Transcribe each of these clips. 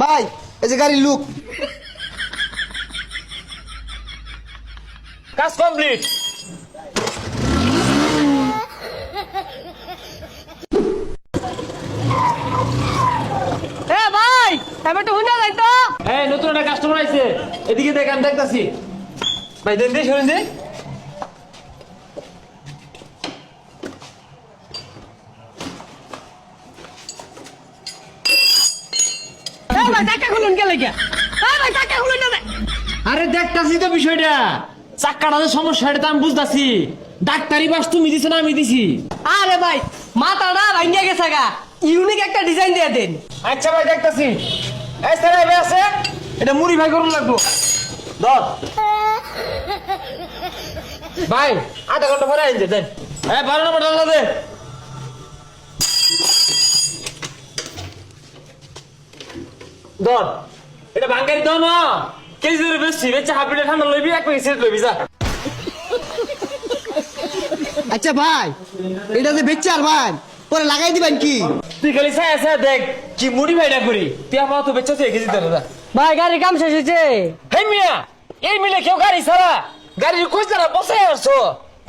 ভাই এই যে গাড়ির লুক। কাজ কমপ্লিট। এ ভাই এবার তো হুন্ডা যাই তো। এই নতুন একটা কাস্টমার আইছে, এদিকে দেখ, আমি দেখতাছি। ভাই দেন দে, শুনুন দে। এ ভাই টাকা খুলুন কে লাগা? এ ভাই টাকা খুলুন না। আরে দেখতাছি তো বিষয়টা, চাক্কাটা যে সমস্যা এটা তো আমি বুঝতাছি। ডাক্তারি বাস তুমি দিছো না আমি দিছি? আরে ভাই মাথাটা ভাঙিয়া গেছে গা, ইউনিক একটা ডিজাইন দিয়ে দেন। আচ্ছা ভাই দেখতাছি। এই স্যার ভাই আছে, এটা মুড়ি ভাই করুন লাগবো। ধর ভাই, আধা ঘন্টা পরে আইন দেন। হ্যাঁ 12 নম্বর ডালা দে। ধর এটা ভাঙ্গারি দাও না, কেজি ধরে বেশি বেচে হাফ লিটার ঠান্ডা লইবি, এক প্যাকেট সিগারেট লইবি যা। আচ্ছা ভাই এটা যে বেচার ভাই পরে লাগাই দিবেন কি? তুই খালি ছায়া ছায়া দেখ কি মুড়ি ভাইটা করি, তুই আমার তো বেচা তুই কেজি ধরে যা। ভাই গাড়ির কাম শেষ হয়েছে। হে মিয়া, এই মিলে কেউ গাড়ি ছাড়া গাড়ির কই ছাড়া বসাই আসছো?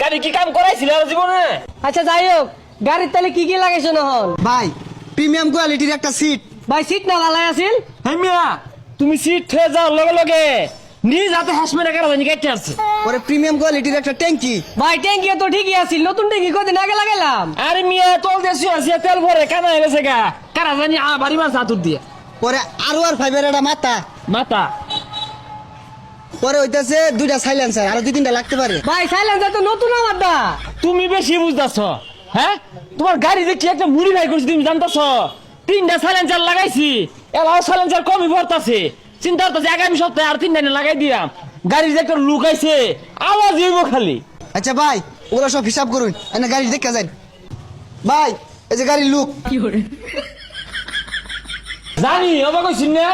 গাড়ি কি কাম করাইছিল আর জীবনে? আচ্ছা যাই হোক, গাড়ির তাহলে কি কি লাগাইছো না হন? ভাই প্রিমিয়াম কোয়ালিটির একটা সিট। ভাই সিট না লালাই আছিল। হে মিয়া, তুমি সিট হয়ে যাও লগে লগে নিজ হাতে হাসমের এগারো জানি কেটে আসছে। পরে প্রিমিয়াম কোয়ালিটির একটা ট্যাঙ্কি। ভাই ট্যাঙ্কি তো ঠিকই আছিল, নতুন ট্যাঙ্কি কদিন আগে লাগাইলাম। আরে মিয়া তোল দেশি আছে তেল ভরে কানা হয়ে গেছে গা, কারা জানি বাড়ি মাছ হাতুর দিয়ে পরে আরো আর ফাইভের একটা মাথা। মাথা। পরে হইতাছে দুইটা সাইলেন্সার, আরো দুই তিনটা লাগতে পারে। ভাই সাইলেন্সার তো নতুন আমার দা। তুমি বেশি বুঝতেছ। হ্যাঁ তোমার গাড়ি যে কি একটা মুড়ি ভাই করছি তুমি জানতেছ? 3টা সাইলেন্সার লাগাইছি, এলাও সাইলেন্সার কমই পড়তাছে। চিন্তা করতেছি আগামী সপ্তাহে আর 3টা লাগাই দিলাম। গাড়ির যে একটা লুক আইছে, আওয়াজ হইব খালি। আচ্ছা ভাই ওগুলো সব হিসাব করুন, এনে গাড়ি দেখে যান। ভাই এই যে গাড়ির লুক। জানি অবাক হইছি না,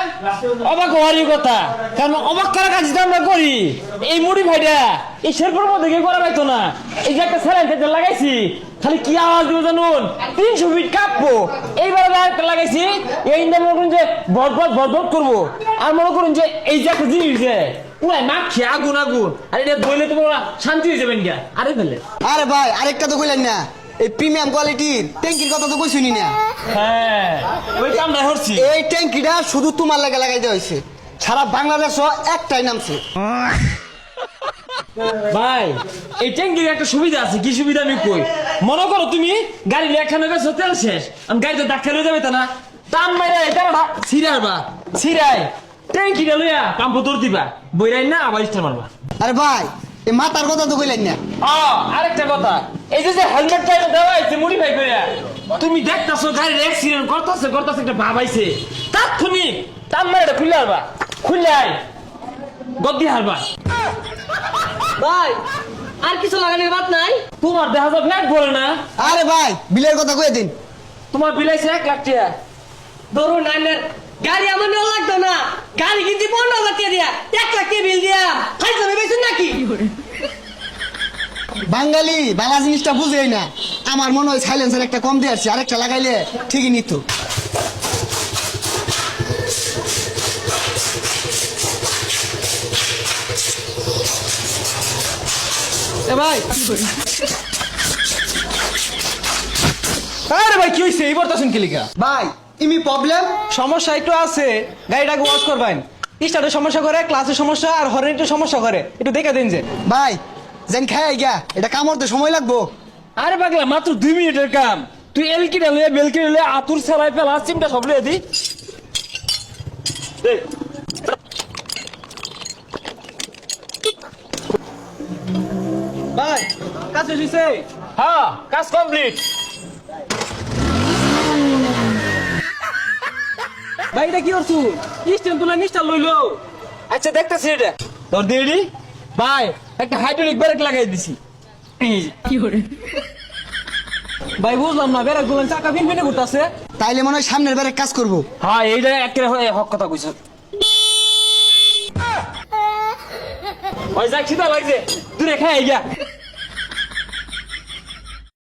অবাক হওয়ারই কথা, কারণ অবাক করার কাজ তো আমরা করি। এই মুড়ি ভাইটা এই শেরপুর মধ্যে কেউ করা পাইতো না। এই যে একটা স্যালাইন লাগাইছি, খালি কি আওয়াজ দিব জানুন, 300 ফিট কাঁপবো। এইবার একটা লাগাইছি, এই মনে করুন যে ভটভট ভটভট করবো। আর মনে করুন যে এই যে একটা জিনিস যে পুরাই মাখি আগুন আগুন, আর এটা বইলে তো শান্তি হয়ে যাবেন গা। আরে ফেলে আরে ভাই আরেকটা তো কইলেন না, এই প্রিমিয়াম কোয়ালিটির ট্যাঙ্কির কথা তো কইছুনি না। হ্যাঁ ওই কামটা হচ্ছি। এই ট্যাঙ্কিটা শুধু তোমার লাগে লাগাই দেওয়া হয়েছে, সারা বাংলাদেশ একটাই নামছে। ভাই এই ট্যাঙ্কির একটা সুবিধা আছে, কি সুবিধা আমি কই। মনে করো তুমি গাড়ি লেখানো গেছো, তেল শেষ, আমি গাড়িতে ধাক্কা লয়ে যাবে তা না, টান মাইরা এটা ছিড়াইবা, ছিড়াই ট্যাঙ্কিটা লইয়া পাম্প তোর দিবা, বইরাই না আবার স্টার মারবা। আরে ভাই এই মাথার কথা তো কইলেন না। আরেকটা কথা, এই যে হেলমেটটা দেওয়া হয়েছে মুড়ি ভাই কইরা, তুমি দেখতাছো গাড়ির অ্যাক্সিডেন্ট করতেছে করতেছে একটা ভাব আইছে, তাৎক্ষণিক টান মাইরা খুলে হারবা, খুললাই গদ্দি হারবা। ভাই আর কিছু লাগানোর বাদ নাই? তোমার দেখা যাবে ফ্ল্যাট বলে না। আরে ভাই বিলের কথা কয়ে দিন। তোমার বিলাইছে 1 লাখ টাকা। ধরুন আইনের গাড়ি আমার নেওয়া লাগতো না, গাড়ি কিনছি 15,000 টাকা দিয়া, 1 লাখ টাকা বিল দিয়া খাই যাবে বেশি নাকি? বাঙালি বাংলা জিনিসটা বুঝেই না। আমার মনে হয় সাইলেন্সার একটা কম দিয়ে আসছে, আরেকটা লাগাইলে ঠিকই নিত। এ ভাই আরে ভাই কি হইছে এইবার তো শুনকি লিখা ভাই ইমি প্রবলেম। সমস্যা একটু আছে, গাড়িটাকে ওয়াশ করবেন। স্টার্টের সমস্যা করে, ক্লাসের সমস্যা আর হরেন্টের সমস্যা করে, একটু দেখে দিন যে। ভাই যেন খাই গা, এটা কামড়তে সময় লাগবো। আরে পাগলা মাত্র 2 মিনিটের কাম, তুই এলকিটা লইয়া বেলকিটা লইয়া আতুর ছাড়াই ফেলা চিমটা সব লইয়া দি। ভাই কাজ শেষ হইছে? হ্যাঁ কাজ কমপ্লিট। ভাই এটা কি করছু? স্ট্যান্ড তুলে নিস্টার লইলো। আচ্ছা দেখতেছি এটা তোর দেরি। ভাই একটা হাইড্রোলিক ব্রেক লাগাই দিছি। ভাই বুঝলাম না, বেড়া গুলো চাকা ফিন ফিনে ঘুরতাছে। তাইলে মনে হয় সামনের বারে কাজ করবো। হ্যাঁ এইটা একেবারে হক কথা কইছ। ওই যাক খিদা লাগছে, দূরে খাই গিয়া।